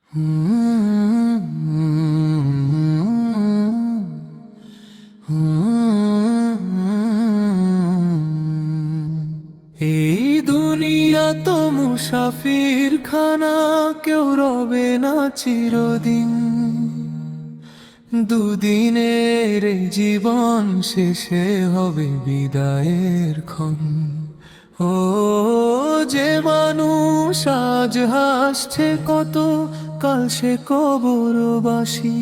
এই দুনিয়া তো মুসাফির খানা, কেউ রবে না চিরদিন। দুদিনের জীবন শেষে হবে বিদায়ের ক্ষণ। ও যে মানুষ আজ হাসছে কত, কাল সে কবরবাসী।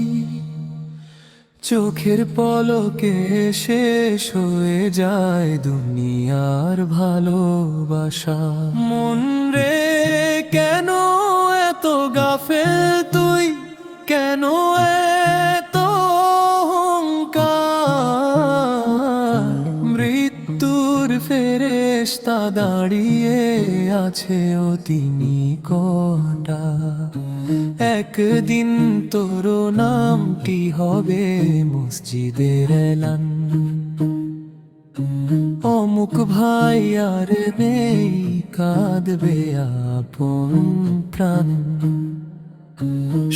চোখের পলকে শেষ হয়ে যায় দুনিয়ার ভালোবাসা। মন রে কেন এত গাফেল তুই, কেন এত অহংকার? মৃত্যুর ফেরেশতা দাঁড়িয়ে আছে অতি নিকটা। একদিন তোর নামটি হবে মসজিদের এলান। অমুক ভাই আর নেই, কাঁদবে আপন প্রাণ।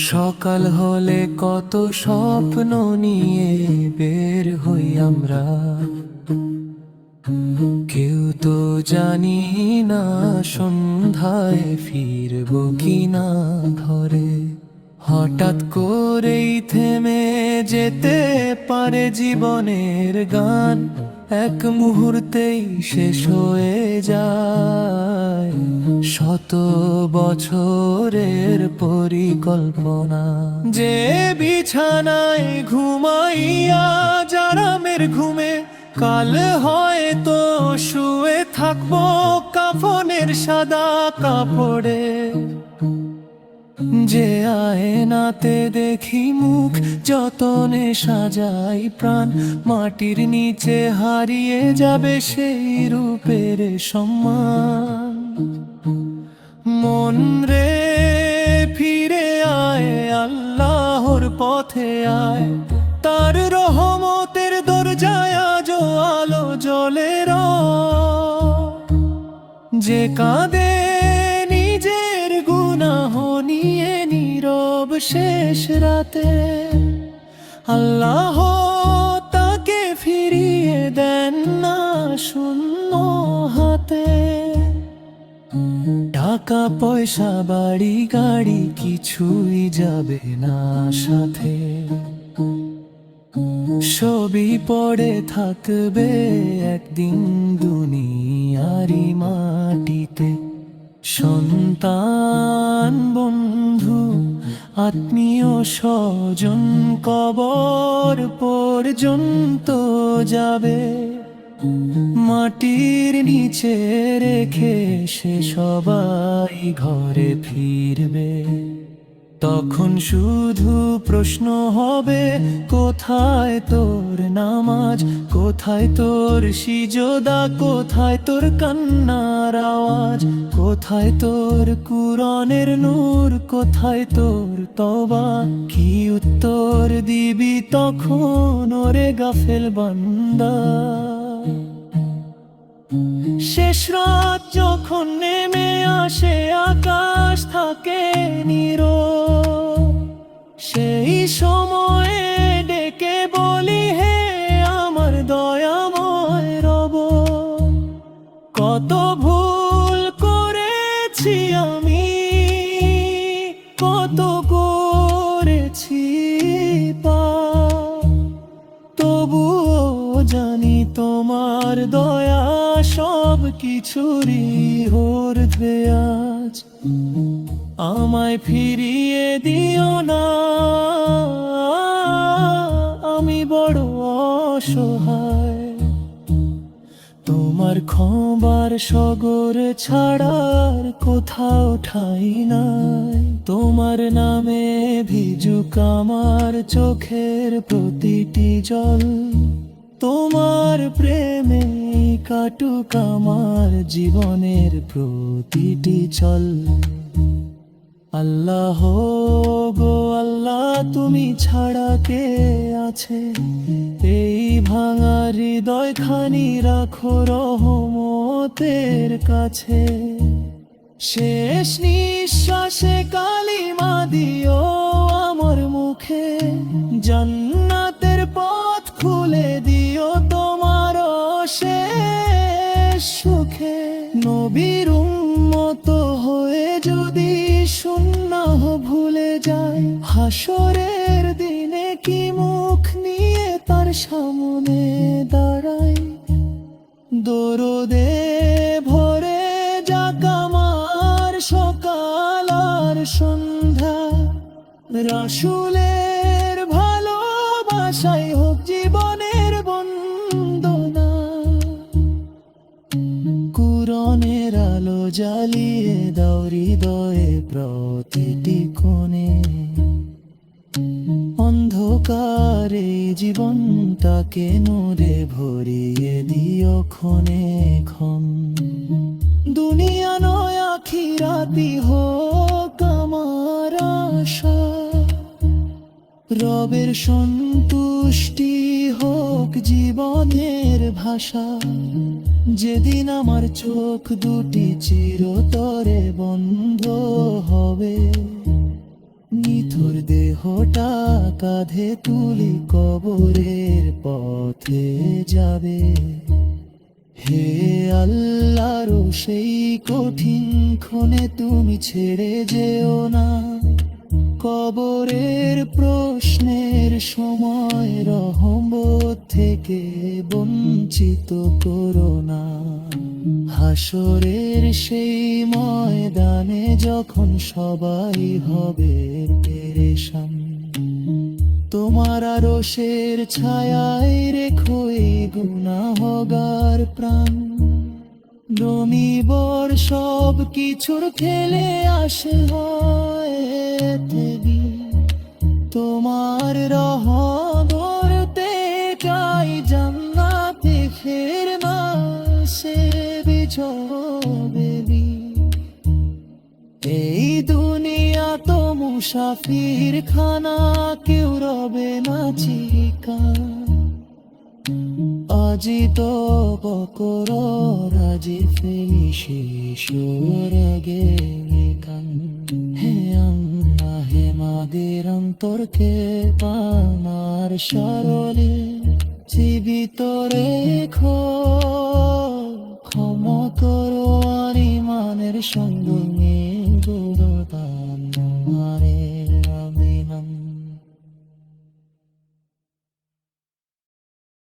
সকাল হলে কত স্বপ্ন নিয়ে বের হই আমরা, কেউ তো জানি না সন্ধ্যায় ফিরবো কিনা ঘরে। হঠাৎ করেই থেমে যেতে পারে জীবনের গান, এক মুহূর্তেই শেষ হয়ে যায় শত বছরের পরিকল্পনা। যে বিছানায় ঘুমাইয়া জারামের ঘুমে, কাল হয়তো শুয়ে থাকবো কাফনের সাদা কাপড়ে। যে আয়নাতে দেখি মুখ, যতনে সাজাই প্রাণ, মাটির নিচে হারিয়ে যাবে সেই রূপের সম্মান। মন রে ফিরে আয়, আল্লাহর পথে আয়, তার রহমতের দরজায় আজ আলো জ্বলে। যে কাঁদে নিজের গুনাহ নিয়ে নীরব শেষ রাতে, আল্লাহ তাকে ফিরিয়ে দেন না শূন্য হাতে। টাকা পয়সা বাড়ি গাড়ি কিছুই যাবে না সাথে, সবই পড়ে থাকবে একদিন দুনিয়ারি মাটিতে। সন্তান বন্ধু আত্মীয় স্বজন কবর পর্যন্ত যাবে, মাটির নিচে রেখে সে সবাই ঘরে ফিরবে। তখন শুধু প্রশ্ন হবে, কোথায় তোর নামাজ, কোথায় তোর সিজদা, কোথায় তোর কান্নার আওয়াজ, কোথায় তোর কুরআনের নূর, কোথায় তোর তওবা? কি উত্তর দিবি তখন ওরে গাফেল বান্দা? শেষ রাত যখন নেমে আসে, আকাশ থাকে নীরব, সেই সময়ে ডেকে বলি হে আমার দয়াময় রব। কত ভুল করেছি আমি, কত করেছি পাপ, তবুও জানি তোমার দয়া সব কিছুরই ঊর্ধ্বে আজ। আমায় ফিরিয়ে দিও না, আমি বড় অসহায়। তোমার ক্ষমার সাগর ছাড়ার কোথাও ঠাই নাই, তোমার নামে ভিজুক আমার চোখের প্রতিটি জল, তোমার প্রেমে কাটুক আমার জীবনের প্রতিটি ছল। আল্লাহ গো আল্লাহ, তুমি ছাড়া কে আছে? এই ভাঙা হৃদয় খানি রাখো রহমতের কাছে। শেষ নিঃশ্বাসে কালিমা দিও যায়। হাসরের দিনে কি মুখ নিয়ে তার সামনে দাঁড়াই, দরদে ভরে যাক আমার সকাল আর সন্ধ্যা। রাসূলের ভালোবাসাই হোক জীবনের বন্দনা। কুরআনের আলো জ্বালিয়ে দাও হৃদয়ে প্রতিটি কোণে, অন্ধকারে জীবনটাকে নূরে ভরিয়ে দিও ক্ষণে ক্ষণ। দুনিয়া নয় আখিরাতি হোক আমার আশা, রবের সন্তুষ্টি হোক জীবনের ভাষা। যেদিন আমার চোখ দুটি চিরতরে বন্ধ হবে, নিথর দেহটা কাঁধে তুলি কবরের পথে যাবে। হে আল্লাহর সেই কঠিন ক্ষণে তুমি ছেড়ে যেও না, কবরের প্রশ্নের সময় রহমত থেকে বঞ্চিত করো না। হাসরের সেই ময়দানে যখন সবাই হবে পেরেশান, তোমার আরশের ছায়ায় রেখো এই গুনাহগার প্রাণ। রমিবর সব কিছুর খেলে আসে হয় দেবী, তোমার রহমতে চাই জান্নাতে ফের মাসে বিজবেবি। এই দুনিয়া তো মুসাফির খানা, কেউ রবে না চিরকাল। আজি তো বকর রাজি ফেলি শিশুর গে কান। হে আল্লাহ হে মাদের অন্তরকে পানার সরলে জীবিত রেখো। ক্ষমা করো আর ইমানের সঙ্গ